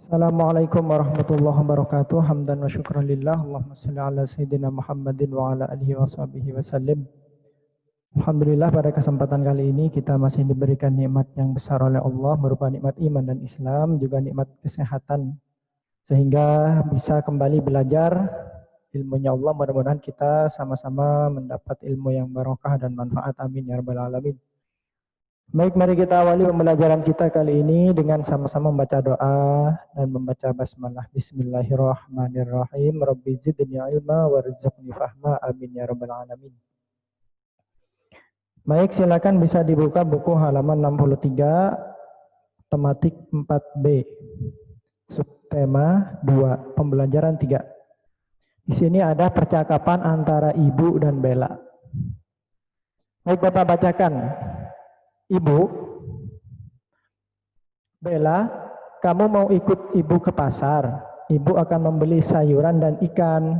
Assalamualaikum warahmatullahi wabarakatuh. Hamdan wa syukran lillah. Allahumma salli ala sayyidina Muhammadin wa ala alihi wa sahbihi wa sallim. Alhamdulillah, pada kesempatan kali ini kita masih diberikan nikmat yang besar oleh Allah, berupa nikmat iman dan Islam, juga nikmat kesehatan, sehingga bisa kembali belajar ilmunya Allah. Mudah-mudahan kita sama-sama mendapat ilmu yang barokah dan manfaat. Amin ya rabbal alamin. Baik, mari kita awali pembelajaran kita kali ini dengan sama-sama membaca doa dan membaca basmalah. Bismillahirrahmanirrahim. Rabbi zidni ilma warzuqni fahma. Amin ya rabbal alamin. Baik, silakan bisa dibuka buku halaman 63, tematik 4B, subtema 2, pembelajaran 3. Di sini ada percakapan antara Ibu dan Bella. Baik, Bapak bacakan. Ibu, Bella, kamu mau ikut Ibu ke pasar. Ibu akan membeli sayuran dan ikan.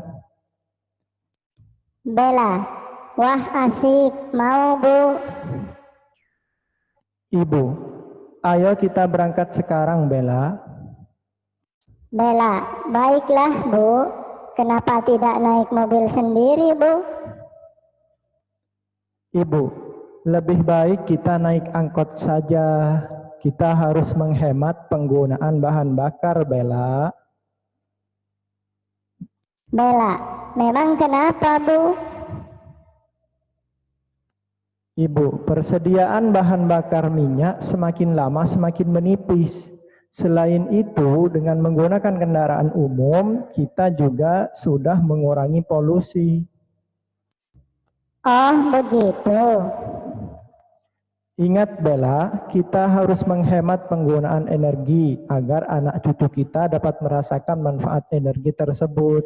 Bella, wah asik, mau Bu. Ibu, ayo kita berangkat sekarang, Bella. Bella, baiklah Bu. Kenapa tidak naik mobil sendiri Bu? Ibu, lebih baik kita naik angkot saja. Kita harus menghemat penggunaan bahan bakar, Bella. Bella, memang kenapa Bu? Ibu, persediaan bahan bakar minyak semakin lama semakin menipis. Selain itu, dengan menggunakan kendaraan umum, kita juga sudah mengurangi polusi. Oh, begitu. Ingat Bella, kita harus menghemat penggunaan energi agar anak cucu kita dapat merasakan manfaat energi tersebut.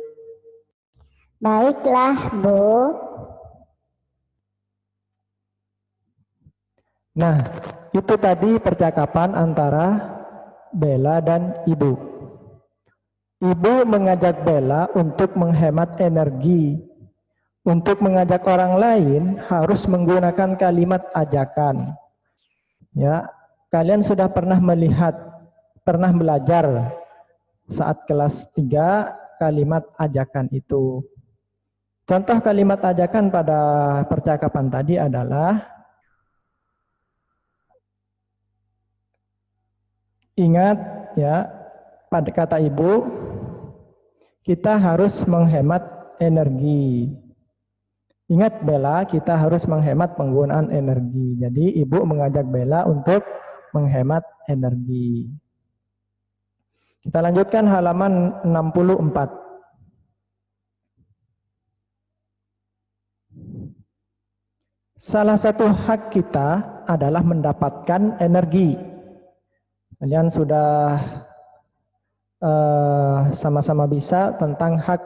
Baiklah Bu. Nah, itu tadi percakapan antara Bella dan Ibu. Ibu mengajak Bella untuk menghemat energi. Untuk mengajak orang lain harus menggunakan kalimat ajakan. Ya, kalian sudah pernah belajar saat kelas 3 kalimat ajakan itu. Contoh kalimat ajakan pada percakapan tadi adalah, ingat ya, pada kata Ibu, kita harus menghemat energi. Ingat Bella, kita harus menghemat penggunaan energi. Jadi Ibu mengajak Bella untuk menghemat energi. Kita lanjutkan halaman 64. Salah satu hak kita adalah mendapatkan energi. Kalian sudah sama-sama bisa tentang hak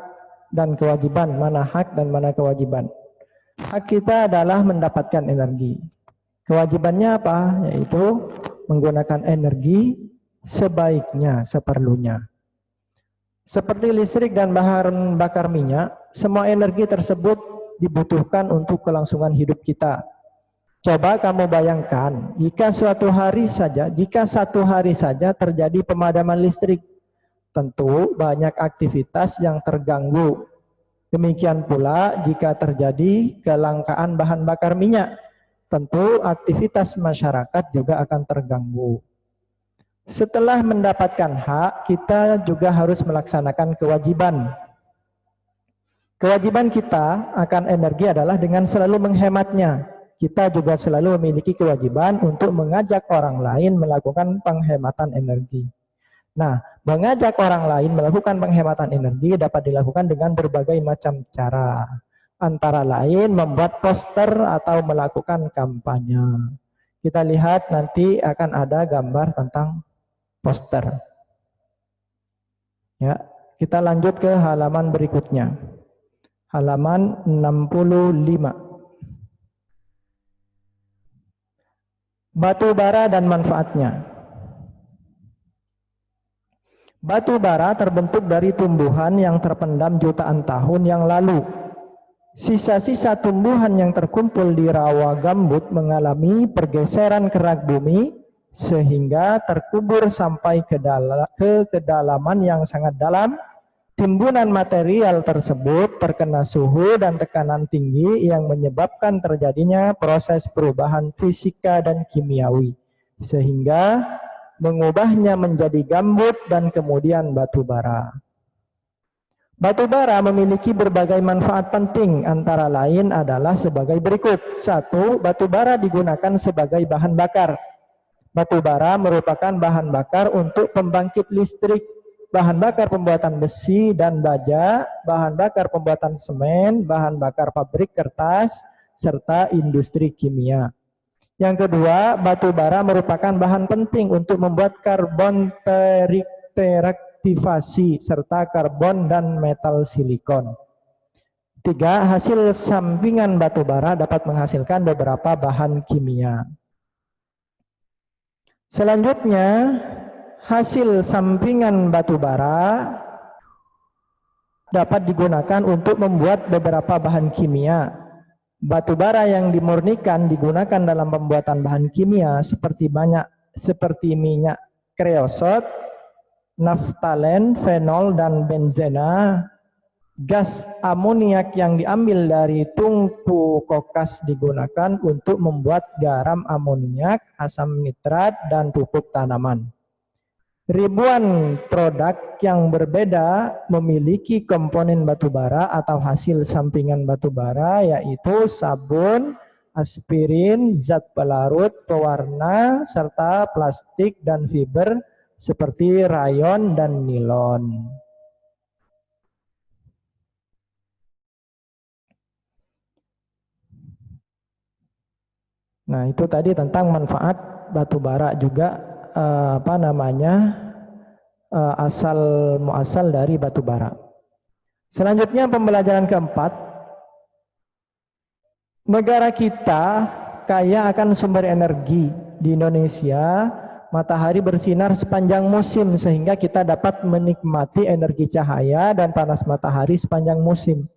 dan kewajiban, mana hak dan mana kewajiban. Hak kita adalah mendapatkan energi. Kewajibannya apa? Yaitu menggunakan energi sebaiknya, seperlunya. Seperti listrik dan bahan bakar minyak, semua energi tersebut dibutuhkan untuk kelangsungan hidup kita. Coba kamu bayangkan, jika satu hari saja terjadi pemadaman listrik, tentu banyak aktivitas yang terganggu. Demikian pula jika terjadi kelangkaan bahan bakar minyak, tentu aktivitas masyarakat juga akan terganggu. Setelah mendapatkan hak, kita juga harus melaksanakan kewajiban. Kewajiban kita akan energi adalah dengan selalu menghematnya. Kita juga selalu memiliki kewajiban untuk mengajak orang lain melakukan penghematan energi. Nah, mengajak orang lain melakukan penghematan energi dapat dilakukan dengan berbagai macam cara. Antara lain membuat poster atau melakukan kampanye. Kita lihat nanti akan ada gambar tentang poster. Ya, kita lanjut ke halaman berikutnya. Halaman 65. Batu bara dan manfaatnya. Batu bara terbentuk dari tumbuhan yang terpendam jutaan tahun yang lalu. Sisa-sisa tumbuhan yang terkumpul di rawa gambut mengalami pergeseran kerak bumi sehingga terkubur sampai ke kedalaman yang sangat dalam. Timbunan material tersebut terkena suhu dan tekanan tinggi yang menyebabkan terjadinya proses perubahan fisika dan kimiawi, sehingga mengubahnya menjadi gambut dan kemudian batu bara. Batu bara memiliki berbagai manfaat penting, antara lain adalah sebagai berikut. 1. Batu bara digunakan sebagai bahan bakar. Batu bara merupakan bahan bakar untuk pembangkit listrik, bahan bakar pembuatan besi dan baja, bahan bakar pembuatan semen, bahan bakar pabrik kertas, serta industri kimia. Yang kedua, batu bara merupakan bahan penting untuk membuat karbon teraktivasi serta karbon dan metal silikon. 3. Hasil sampingan batu bara dapat menghasilkan beberapa bahan kimia. Selanjutnya, hasil sampingan batu bara dapat digunakan untuk membuat beberapa bahan kimia. Batu bara yang dimurnikan digunakan dalam pembuatan bahan kimia seperti minyak kreosot, naftalen, fenol, dan benzena. Gas amoniak yang diambil dari tungku kokas digunakan untuk membuat garam amoniak, asam nitrat, dan pupuk tanaman. Ribuan produk yang berbeda memiliki komponen batu bara atau hasil sampingan batu bara, yaitu sabun, aspirin, zat pelarut, pewarna, serta plastik dan fiber seperti rayon dan nilon. Nah, itu tadi tentang manfaat batu bara juga asal muasal dari batu bara. Selanjutnya pembelajaran keempat, negara kita kaya akan sumber energi. Di Indonesia, matahari bersinar sepanjang musim sehingga kita dapat menikmati energi cahaya dan panas matahari sepanjang musim.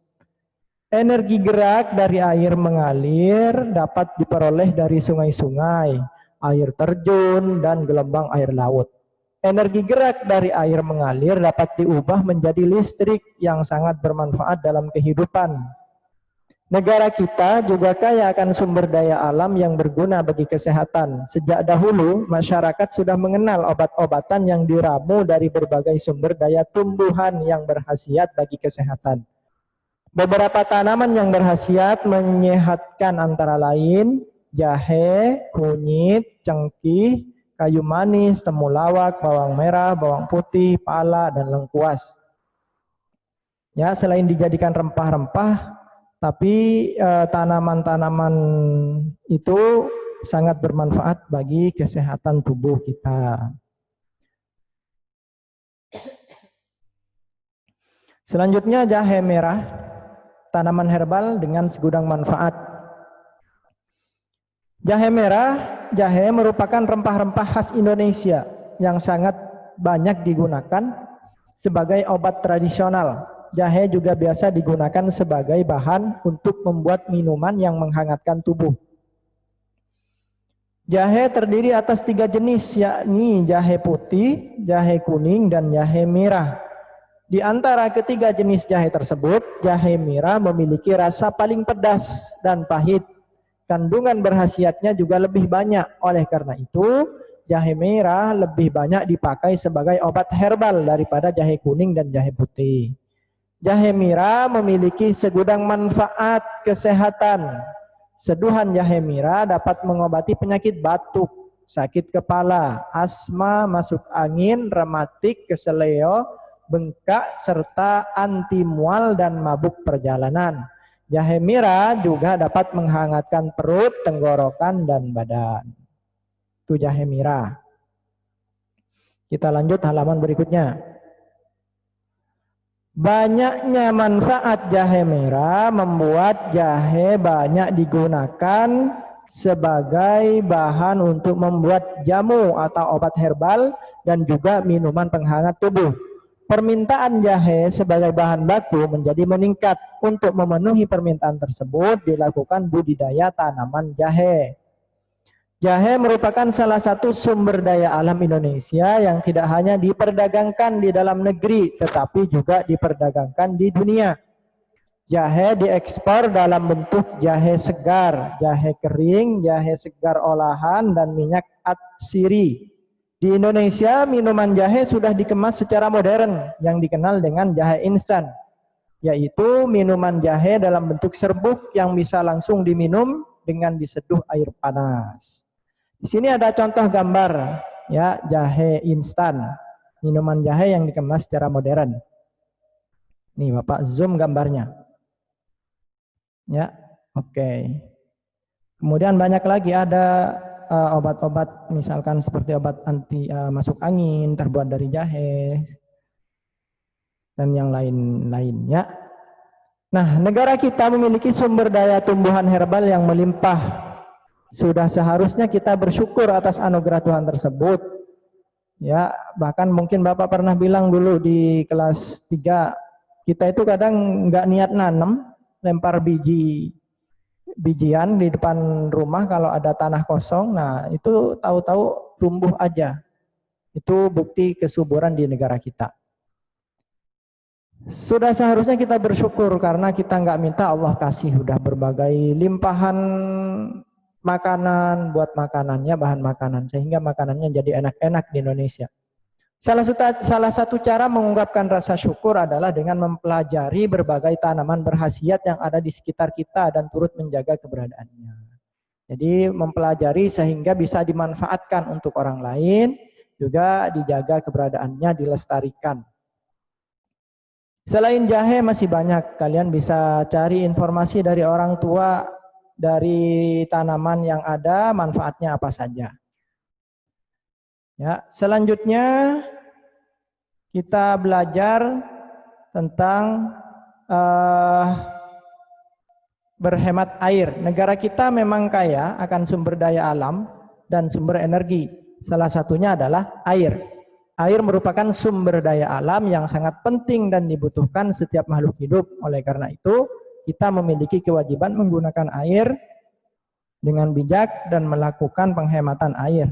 Energi gerak dari air mengalir dapat diperoleh dari sungai-sungai, air terjun, dan gelombang air laut. Energi gerak dari air mengalir dapat diubah menjadi listrik yang sangat bermanfaat dalam kehidupan. Negara kita juga kaya akan sumber daya alam yang berguna bagi kesehatan. Sejak dahulu, masyarakat sudah mengenal obat-obatan yang diramu dari berbagai sumber daya tumbuhan yang berkhasiat bagi kesehatan. Beberapa tanaman yang berkhasiat menyehatkan antara lain jahe, kunyit, cengkih, kayu manis, temulawak, bawang merah, bawang putih, pala, dan lengkuas. Ya, selain dijadikan rempah-rempah, tapi tanaman-tanaman itu sangat bermanfaat bagi kesehatan tubuh kita. Selanjutnya jahe merah. Tanaman herbal dengan segudang manfaat. Jahe merah, jahe merupakan rempah-rempah khas Indonesia yang sangat banyak digunakan sebagai obat tradisional. Jahe juga biasa digunakan sebagai bahan untuk membuat minuman yang menghangatkan tubuh. Jahe terdiri atas 3 jenis, yakni jahe putih, jahe kuning, dan jahe merah. Di antara ketiga jenis jahe tersebut, jahe merah memiliki rasa paling pedas dan pahit. Kandungan berkhasiatnya juga lebih banyak. Oleh karena itu, jahe merah lebih banyak dipakai sebagai obat herbal daripada jahe kuning dan jahe putih. Jahe merah memiliki segudang manfaat kesehatan. Seduhan jahe merah dapat mengobati penyakit batuk, sakit kepala, asma, masuk angin, rematik, keseleo, bengkak, serta anti mual dan mabuk perjalanan. Jahe merah juga dapat menghangatkan perut, tenggorokan, dan badan. Itu jahe merah. Kita lanjut halaman berikutnya. Banyaknya manfaat jahe merah membuat jahe banyak digunakan sebagai bahan untuk membuat jamu atau obat herbal dan juga minuman penghangat tubuh. Permintaan jahe sebagai bahan baku menjadi meningkat. Untuk memenuhi permintaan tersebut dilakukan budidaya tanaman jahe. Jahe merupakan salah satu sumber daya alam Indonesia yang tidak hanya diperdagangkan di dalam negeri, tetapi juga diperdagangkan di dunia. Jahe diekspor dalam bentuk jahe segar, jahe kering, jahe segar olahan, dan minyak atsiri. Di Indonesia, minuman jahe sudah dikemas secara modern yang dikenal dengan jahe instan, yaitu minuman jahe dalam bentuk serbuk yang bisa langsung diminum dengan diseduh air panas. Di sini ada contoh gambar ya, jahe instan, minuman jahe yang dikemas secara modern. Nih Bapak zoom gambarnya. Ya, oke. Kemudian banyak lagi ada obat-obat, misalkan seperti obat anti masuk angin terbuat dari jahe dan yang lain-lainnya. Nah, negara kita memiliki sumber daya tumbuhan herbal yang melimpah. Sudah seharusnya kita bersyukur atas anugerah Tuhan tersebut. Ya, bahkan mungkin Bapak pernah bilang dulu di kelas 3, kita itu kadang nggak niat nanam, lempar bijian di depan rumah kalau ada tanah kosong. Nah, itu tahu-tahu tumbuh aja. Itu bukti kesuburan di negara kita. Sudah seharusnya kita bersyukur karena kita nggak minta, Allah kasih udah berbagai limpahan makanan buat makanannya, bahan makanan, sehingga makanannya jadi enak-enak di Indonesia. Salah satu cara mengungkapkan rasa syukur adalah dengan mempelajari berbagai tanaman berkhasiat yang ada di sekitar kita dan turut menjaga keberadaannya. Jadi mempelajari sehingga bisa dimanfaatkan untuk orang lain, juga dijaga keberadaannya, dilestarikan. Selain jahe masih banyak, kalian bisa cari informasi dari orang tua dari tanaman yang ada, manfaatnya apa saja. Ya, selanjutnya kita belajar tentang berhemat air. Negara kita memang kaya akan sumber daya alam dan sumber energi. Salah satunya adalah air. Air merupakan sumber daya alam yang sangat penting dan dibutuhkan setiap makhluk hidup. Oleh karena itu, kita memiliki kewajiban menggunakan air dengan bijak dan melakukan penghematan air.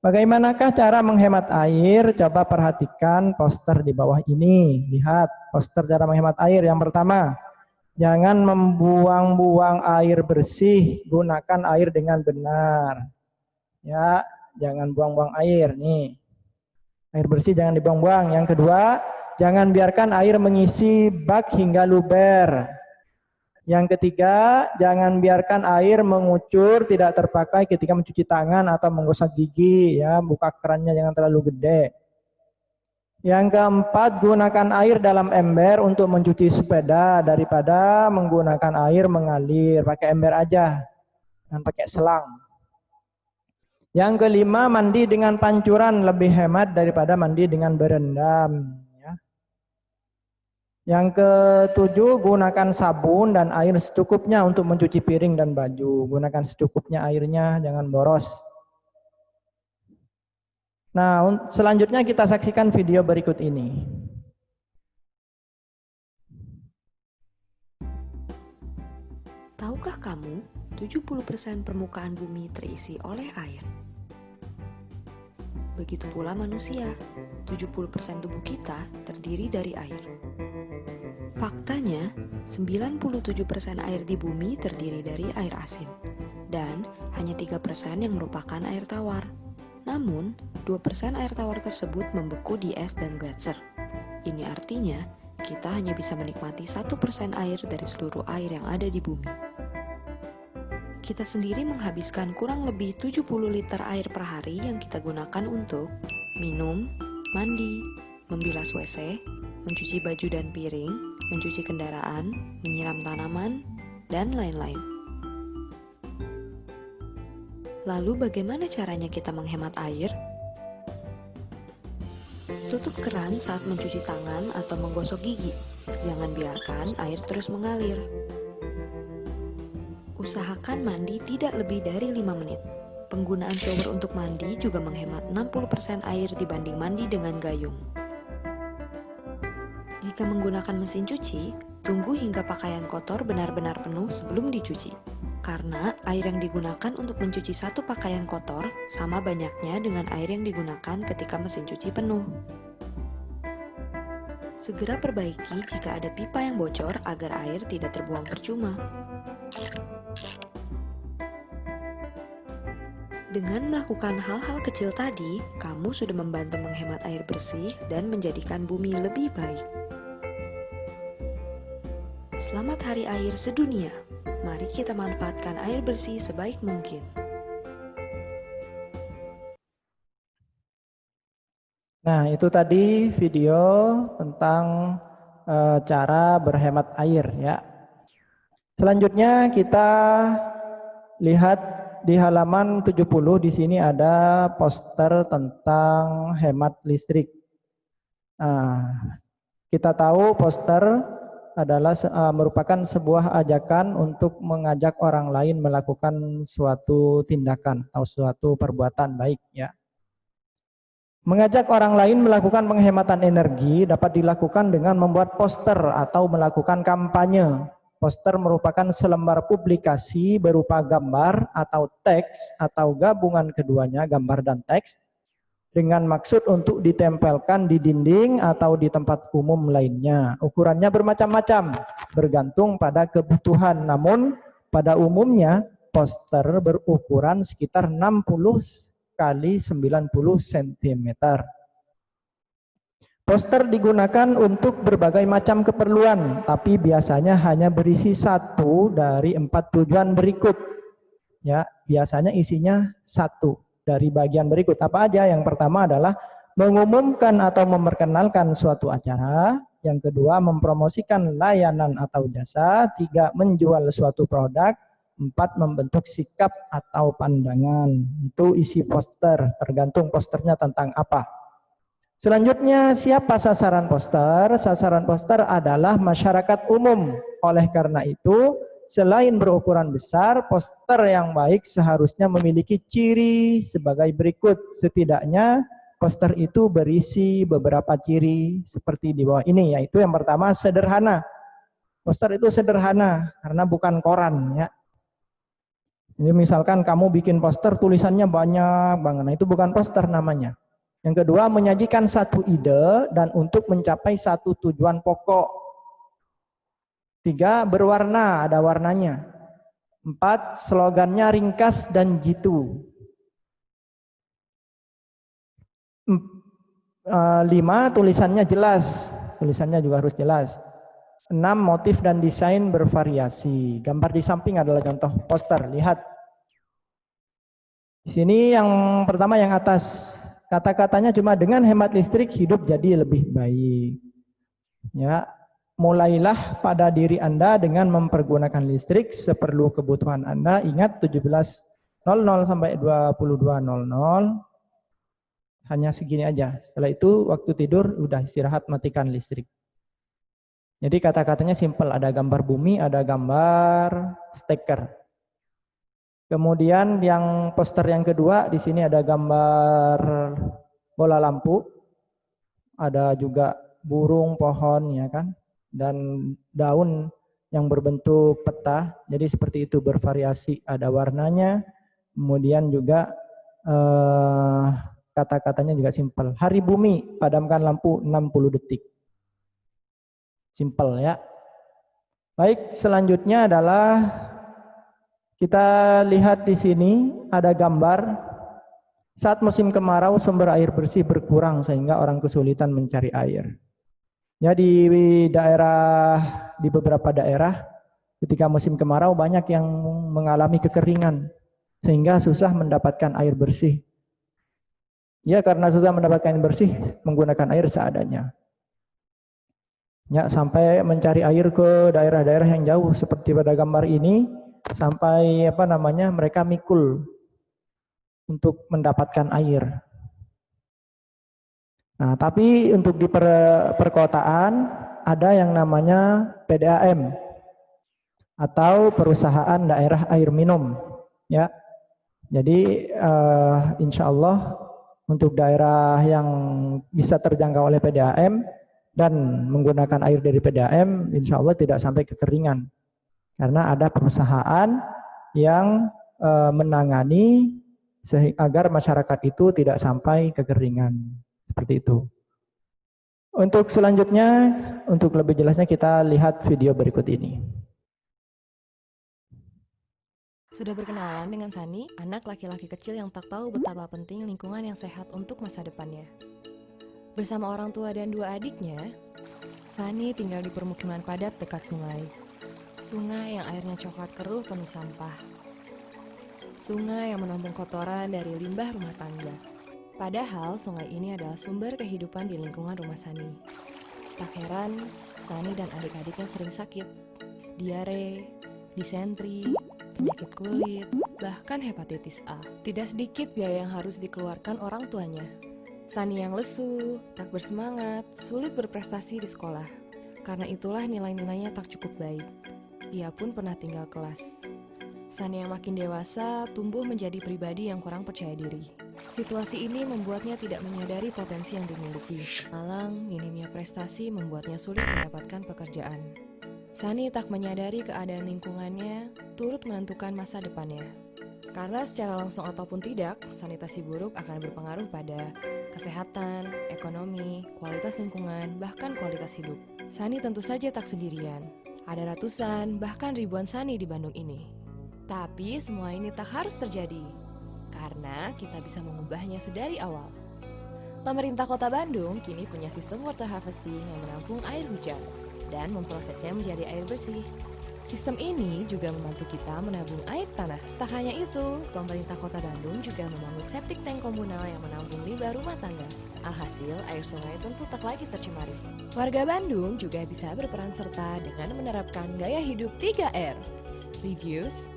Bagaimanakah cara menghemat air? Coba perhatikan poster di bawah ini. Lihat poster cara menghemat air. Yang pertama, jangan membuang-buang air bersih, gunakan air dengan benar. Ya, jangan buang-buang air nih. Air bersih jangan dibuang-buang. Yang kedua, jangan biarkan air mengisi bak hingga luber. Yang ketiga, jangan biarkan air mengucur tidak terpakai ketika mencuci tangan atau menggosok gigi, ya, buka kerannya jangan terlalu gede. Yang keempat, gunakan air dalam ember untuk mencuci sepeda daripada menggunakan air mengalir, pakai ember aja, jangan pakai selang. Yang kelima, mandi dengan pancuran lebih hemat daripada mandi dengan berendam. Yang ketujuh, gunakan sabun dan air secukupnya untuk mencuci piring dan baju. Gunakan secukupnya airnya, jangan boros. Nah, selanjutnya kita saksikan video berikut ini. Tahukah kamu, 70% permukaan bumi terisi oleh air? Begitu pula manusia, 70% tubuh kita terdiri dari air. Faktanya, 97% air di bumi terdiri dari air asin, dan hanya 3% yang merupakan air tawar. Namun, 2% air tawar tersebut membeku di es dan gletser. Ini artinya, kita hanya bisa menikmati 1% air dari seluruh air yang ada di bumi. Kita sendiri menghabiskan kurang lebih 70 liter air per hari yang kita gunakan untuk minum, mandi, membilas WC, mencuci baju dan piring, mencuci kendaraan, menyiram tanaman, dan lain-lain. Lalu bagaimana caranya kita menghemat air? Tutup keran saat mencuci tangan atau menggosok gigi. Jangan biarkan air terus mengalir. Usahakan mandi tidak lebih dari 5 menit. Penggunaan shower untuk mandi juga menghemat 60% air dibanding mandi dengan gayung. Jika menggunakan mesin cuci, tunggu hingga pakaian kotor benar-benar penuh sebelum dicuci. Karena air yang digunakan untuk mencuci satu pakaian kotor sama banyaknya dengan air yang digunakan ketika mesin cuci penuh. Segera perbaiki jika ada pipa yang bocor agar air tidak terbuang percuma. Dengan melakukan hal-hal kecil tadi, kamu sudah membantu menghemat air bersih dan menjadikan bumi lebih baik. Selamat Hari Air Sedunia. Mari kita manfaatkan air bersih sebaik mungkin. Nah, itu tadi video tentang cara berhemat air ya. Selanjutnya kita lihat di halaman 70, di sini ada poster tentang hemat listrik. Nah, kita tahu poster adalah merupakan sebuah ajakan untuk mengajak orang lain melakukan suatu tindakan atau suatu perbuatan baik ya. Mengajak orang lain melakukan penghematan energi dapat dilakukan dengan membuat poster atau melakukan kampanye. Poster merupakan selembar publikasi berupa gambar atau teks atau gabungan keduanya, gambar dan teks, dengan maksud untuk ditempelkan di dinding atau di tempat umum lainnya. Ukurannya bermacam-macam, bergantung pada kebutuhan. Namun pada umumnya poster berukuran sekitar 60 kali 90 cm. Poster digunakan untuk berbagai macam keperluan, tapi biasanya hanya berisi satu dari 4 tujuan berikut. Ya, biasanya isinya satu dari bagian berikut. Apa aja? Yang pertama adalah mengumumkan atau memperkenalkan suatu acara. Yang kedua, mempromosikan layanan atau jasa. 3, menjual suatu produk. 4, membentuk sikap atau pandangan. Itu isi poster, tergantung posternya tentang apa. Selanjutnya, siapa sasaran poster? Sasaran poster adalah masyarakat umum. Oleh karena itu, selain berukuran besar, poster yang baik seharusnya memiliki ciri sebagai berikut. Setidaknya poster itu berisi beberapa ciri seperti di bawah ini, yaitu yang pertama sederhana. Poster itu sederhana karena bukan koran ya. Jadi misalkan kamu bikin poster tulisannya banyak banget, nah itu bukan poster namanya. Yang kedua, menyajikan satu ide dan untuk mencapai satu tujuan pokok. 3, berwarna, ada warnanya. 4, slogannya ringkas dan jitu. 5, tulisannya jelas. Tulisannya juga harus jelas. 6, motif dan desain bervariasi. Gambar di samping adalah contoh poster. Lihat. Di sini yang pertama yang atas. Kata-katanya cuma dengan hemat listrik hidup jadi lebih baik. Ya. Mulailah pada diri Anda dengan mempergunakan listrik seperlu kebutuhan Anda. Ingat 17.00 sampai 22.00. Hanya segini aja. Setelah itu waktu tidur udah istirahat, matikan listrik. Jadi kata-katanya simpel. Ada gambar bumi, ada gambar steker. Kemudian yang poster yang kedua, di sini ada gambar bola lampu. Ada juga burung, pohon ya kan. Dan daun yang berbentuk peta, jadi seperti itu bervariasi, ada warnanya, kemudian juga kata-katanya juga simpel. Hari Bumi, padamkan lampu 60 detik. Simpel ya. Baik, selanjutnya adalah kita lihat di sini ada gambar saat musim kemarau sumber air bersih berkurang sehingga orang kesulitan mencari air. Ya di beberapa daerah ketika musim kemarau banyak yang mengalami kekeringan sehingga susah mendapatkan air bersih. Ya karena susah mendapatkan air bersih menggunakan air seadanya. Ya sampai mencari air ke daerah-daerah yang jauh seperti pada gambar ini sampai mereka mikul untuk mendapatkan air. Nah, tapi untuk di perkotaan ada yang namanya PDAM atau Perusahaan Daerah Air Minum, ya. Jadi insya Allah untuk daerah yang bisa terjangkau oleh PDAM dan menggunakan air dari PDAM, insya Allah tidak sampai kekeringan, karena ada perusahaan yang menangani agar masyarakat itu tidak sampai kekeringan. Seperti itu. Untuk selanjutnya, untuk lebih jelasnya kita lihat video berikut ini. Sudah berkenalan dengan Sani, anak laki-laki kecil yang tak tahu betapa penting lingkungan yang sehat untuk masa depannya. Bersama orang tua dan dua adiknya, Sani tinggal di permukiman padat dekat sungai. Sungai yang airnya coklat keruh penuh sampah. Sungai yang menampung kotoran dari limbah rumah tangga. Padahal sungai ini adalah sumber kehidupan di lingkungan rumah Sani. Tak heran, Sani dan adik-adiknya sering sakit. Diare, disentri, penyakit kulit, bahkan hepatitis A. Tidak sedikit biaya yang harus dikeluarkan orang tuanya. Sani yang lesu, tak bersemangat, sulit berprestasi di sekolah. Karena itulah nilai-nilainya tak cukup baik. Ia pun pernah tinggal kelas. Sani yang makin dewasa tumbuh menjadi pribadi yang kurang percaya diri. Situasi ini membuatnya tidak menyadari potensi yang dimiliki. Malang, minimnya prestasi membuatnya sulit mendapatkan pekerjaan. Sani tak menyadari keadaan lingkungannya turut menentukan masa depannya. Karena secara langsung ataupun tidak, sanitasi buruk akan berpengaruh pada kesehatan, ekonomi, kualitas lingkungan, bahkan kualitas hidup. Sani tentu saja tak sendirian. Ada ratusan, bahkan ribuan Sani di Bandung ini. Tapi semua ini tak harus terjadi, karena kita bisa mengubahnya sedari awal. Pemerintah Kota Bandung kini punya sistem water harvesting yang menampung air hujan dan memprosesnya menjadi air bersih. Sistem ini juga membantu kita menabung air tanah. Tak hanya itu, pemerintah Kota Bandung juga membangun septic tank komunal yang menampung limbah rumah tangga. Alhasil, air sungai tentu tak lagi tercemari. Warga Bandung juga bisa berperan serta dengan menerapkan gaya hidup 3R. Reduce,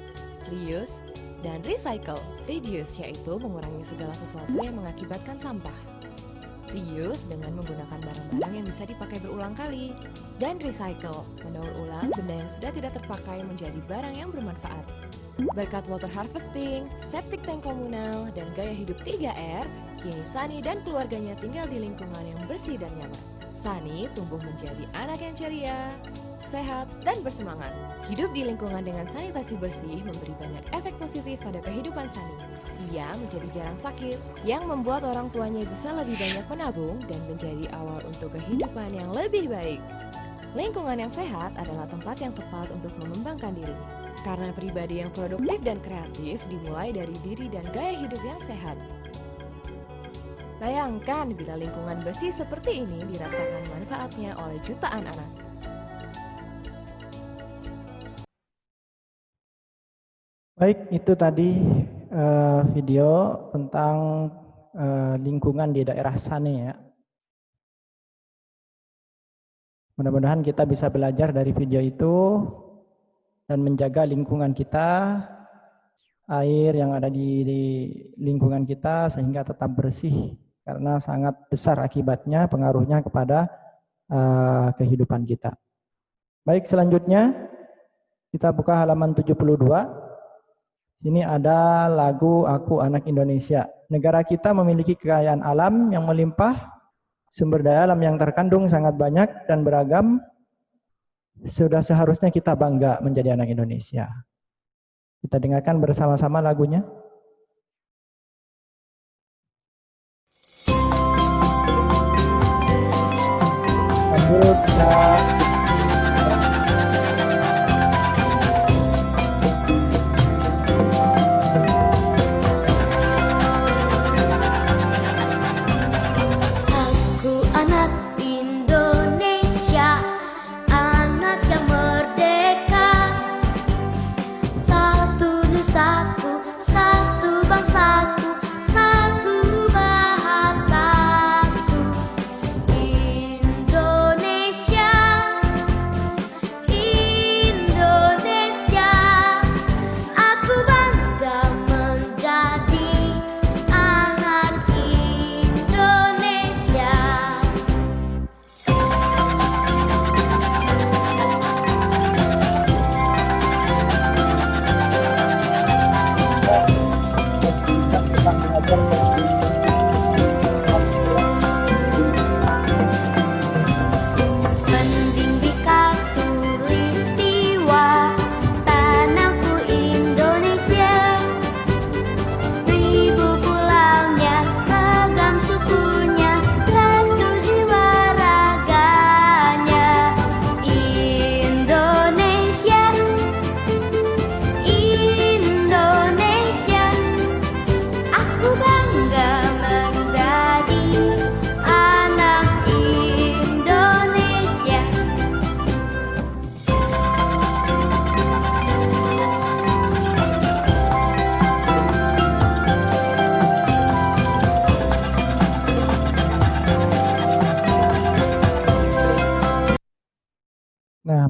reuse, dan recycle. Reduce yaitu mengurangi segala sesuatu yang mengakibatkan sampah. Reuse dengan menggunakan barang-barang yang bisa dipakai berulang kali. Dan recycle, mendaur ulang benda yang sudah tidak terpakai menjadi barang yang bermanfaat. Berkat water harvesting, septic tank komunal, dan gaya hidup 3R, kini Sani dan keluarganya tinggal di lingkungan yang bersih dan nyaman. Sani tumbuh menjadi anak yang ceria, sehat, dan bersemangat. Hidup di lingkungan dengan sanitasi bersih memberi banyak efek positif pada kehidupan Sani. Ia menjadi jarang sakit, yang membuat orang tuanya bisa lebih banyak menabung dan menjadi awal untuk kehidupan yang lebih baik. Lingkungan yang sehat adalah tempat yang tepat untuk mengembangkan diri. Karena pribadi yang produktif dan kreatif dimulai dari diri dan gaya hidup yang sehat. Bayangkan bila lingkungan bersih seperti ini dirasakan manfaatnya oleh jutaan anak. Baik, itu tadi video tentang lingkungan di daerah Sani ya. Mudah-mudahan kita bisa belajar dari video itu dan menjaga lingkungan kita, air yang ada di lingkungan kita sehingga tetap bersih karena sangat besar akibatnya, pengaruhnya kepada kehidupan kita. Baik, selanjutnya kita buka halaman 72. Sini ada lagu Aku Anak Indonesia. Negara kita memiliki kekayaan alam yang melimpah, sumber daya alam yang terkandung sangat banyak dan beragam. Sudah seharusnya kita bangga menjadi anak Indonesia. Kita dengarkan bersama-sama lagunya. Sambil kita Indonesia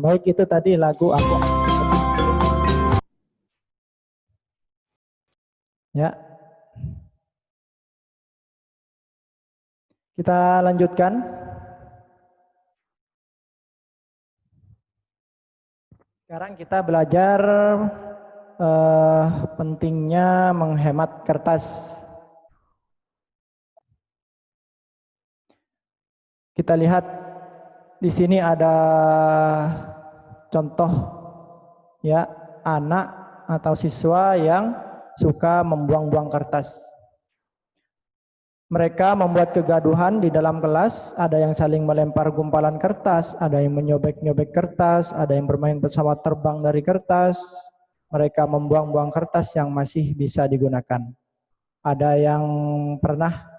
baik, itu tadi lagu aku. Ya. Kita lanjutkan. Sekarang kita belajar pentingnya menghemat kertas. Kita lihat di sini ada contoh ya, anak atau siswa yang suka membuang-buang kertas. Mereka membuat kegaduhan di dalam kelas, ada yang saling melempar gumpalan kertas, ada yang menyobek-nyobek kertas, ada yang bermain pesawat terbang dari kertas. Mereka membuang-buang kertas yang masih bisa digunakan. Ada yang pernah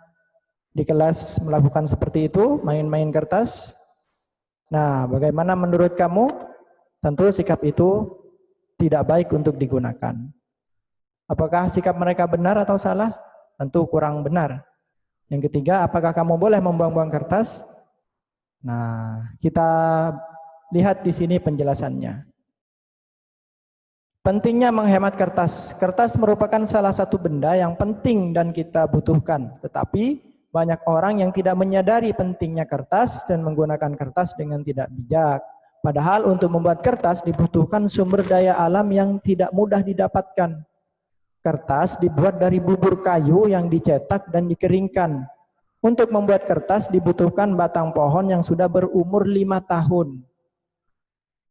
di kelas melakukan seperti itu, main-main kertas? Nah, bagaimana menurut kamu? Tentu sikap itu tidak baik untuk digunakan. Apakah sikap mereka benar atau salah? Tentu kurang benar. Yang ketiga, apakah kamu boleh membuang-buang kertas? Nah, kita lihat di sini penjelasannya. Pentingnya menghemat kertas. Kertas merupakan salah satu benda yang penting dan kita butuhkan. Tetapi banyak orang yang tidak menyadari pentingnya kertas dan menggunakan kertas dengan tidak bijak. Padahal untuk membuat kertas dibutuhkan sumber daya alam yang tidak mudah didapatkan. Kertas dibuat dari bubur kayu yang dicetak dan dikeringkan. Untuk membuat kertas dibutuhkan batang pohon yang sudah berumur 5 tahun.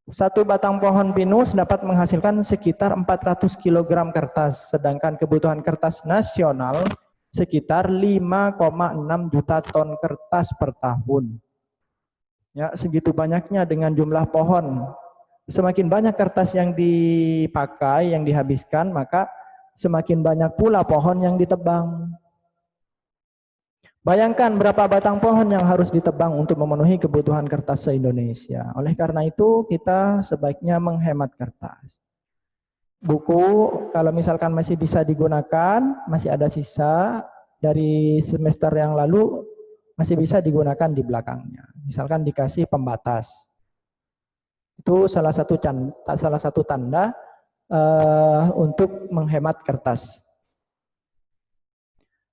Satu batang pohon pinus dapat menghasilkan sekitar 400 kg kertas, sedangkan kebutuhan kertas nasional sekitar 5,6 juta ton kertas per tahun. Ya, segitu banyaknya dengan jumlah pohon. Semakin banyak kertas yang dipakai, yang dihabiskan, maka semakin banyak pula pohon yang ditebang. Bayangkan berapa batang pohon yang harus ditebang untuk memenuhi kebutuhan kertas se-Indonesia. Oleh karena itu, kita sebaiknya menghemat kertas. Buku, kalau misalkan masih bisa digunakan, masih ada sisa dari semester yang lalu, masih bisa digunakan di belakangnya. Misalkan dikasih pembatas. Itu salah satu tanda untuk menghemat kertas.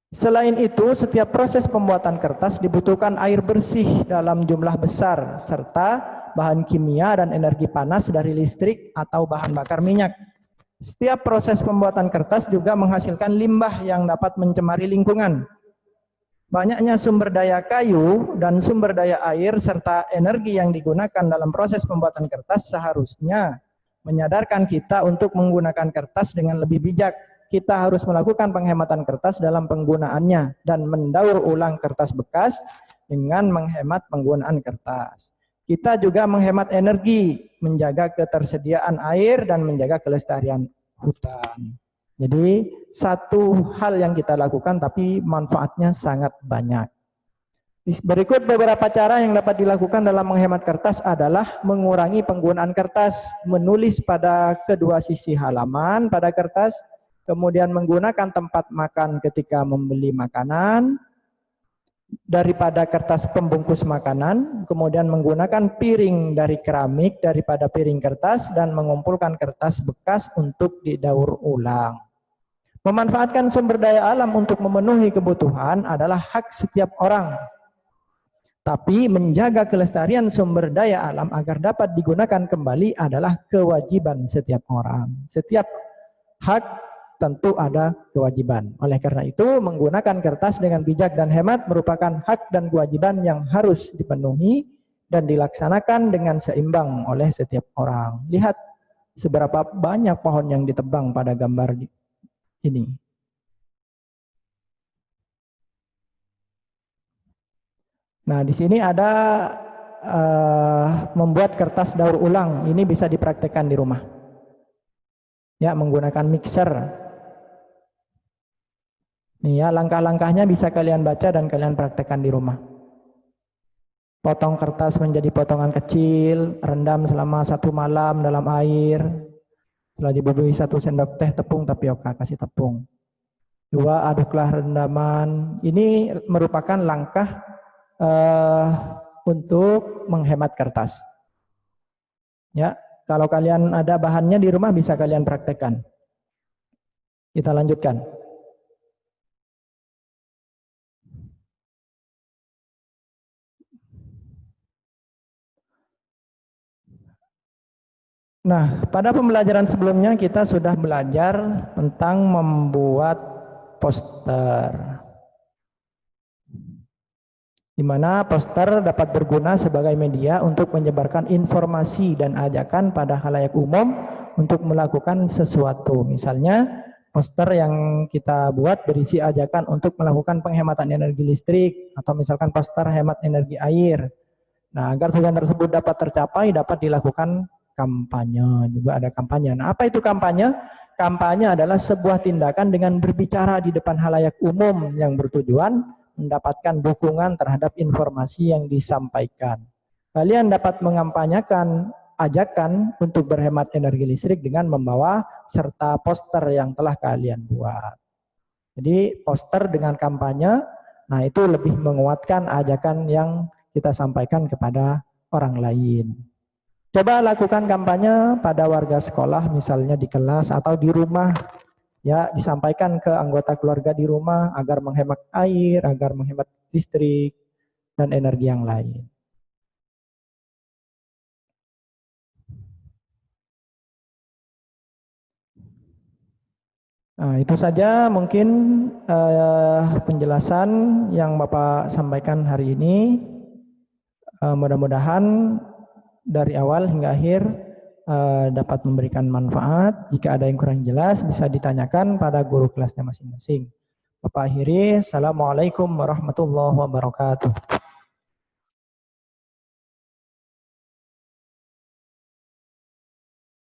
Selain itu, setiap proses pembuatan kertas dibutuhkan air bersih dalam jumlah besar, serta bahan kimia dan energi panas dari listrik atau bahan bakar minyak. Setiap proses pembuatan kertas juga menghasilkan limbah yang dapat mencemari lingkungan. Banyaknya sumber daya kayu dan sumber daya air serta energi yang digunakan dalam proses pembuatan kertas seharusnya menyadarkan kita untuk menggunakan kertas dengan lebih bijak. Kita harus melakukan penghematan kertas dalam penggunaannya dan mendaur ulang kertas bekas dengan menghemat penggunaan kertas. Kita juga menghemat energi, menjaga ketersediaan air dan menjaga kelestarian hutan. Jadi satu hal yang kita lakukan tapi manfaatnya sangat banyak. Berikut beberapa cara yang dapat dilakukan dalam menghemat kertas adalah mengurangi penggunaan kertas, menulis pada kedua sisi halaman pada kertas, kemudian menggunakan tempat makan ketika membeli makanan daripada kertas pembungkus makanan, kemudian menggunakan piring dari keramik daripada piring kertas, dan mengumpulkan kertas bekas untuk didaur ulang. Memanfaatkan sumber daya alam untuk memenuhi kebutuhan adalah hak setiap orang. Tapi menjaga kelestarian sumber daya alam agar dapat digunakan kembali adalah kewajiban setiap orang. Setiap hak tentu ada kewajiban. Oleh karena itu, menggunakan kertas dengan bijak dan hemat merupakan hak dan kewajiban yang harus dipenuhi dan dilaksanakan dengan seimbang oleh setiap orang. Lihat seberapa banyak pohon yang ditebang pada gambar ini. Nah, di sini ada membuat kertas daur ulang. Ini bisa dipraktekkan di rumah. Ya, menggunakan mixer. Nih ya, langkah-langkahnya bisa kalian baca dan kalian praktekkan di rumah. Potong kertas menjadi potongan kecil, rendam selama 1 malam dalam air. Setelah dibubuhi 1 sendok teh tepung tapioka, kasih tepung. 2, aduklah rendaman. Ini merupakan langkah untuk menghemat kertas. Ya, kalau kalian ada bahannya di rumah bisa kalian praktekkan. Kita lanjutkan. Nah, pada pembelajaran sebelumnya kita sudah belajar tentang membuat poster. Di mana poster dapat berguna sebagai media untuk menyebarkan informasi dan ajakan pada khalayak umum untuk melakukan sesuatu. Misalnya, poster yang kita buat berisi ajakan untuk melakukan penghematan energi listrik, atau misalkan poster hemat energi air. Nah, agar tujuan tersebut dapat tercapai, dapat dilakukan kampanye. Juga ada kampanye. Nah, apa itu kampanye? Kampanye adalah sebuah tindakan dengan berbicara di depan khalayak umum yang bertujuan mendapatkan dukungan terhadap informasi yang disampaikan. Kalian dapat mengampanyakan ajakan untuk berhemat energi listrik dengan membawa serta poster yang telah kalian buat. Jadi poster dengan kampanye, nah itu lebih menguatkan ajakan yang kita sampaikan kepada orang lain. Coba lakukan kampanye pada warga sekolah, misalnya di kelas atau di rumah. Ya, disampaikan ke anggota keluarga di rumah agar menghemat air, agar menghemat listrik, dan energi yang lain. Nah, itu saja mungkin penjelasan yang Bapak sampaikan hari ini. Mudah-mudahan dari awal hingga akhir dapat memberikan manfaat. Jika ada yang kurang jelas bisa ditanyakan pada guru kelasnya masing-masing. Bapak akhiri, Assalamualaikum warahmatullahi wabarakatuh.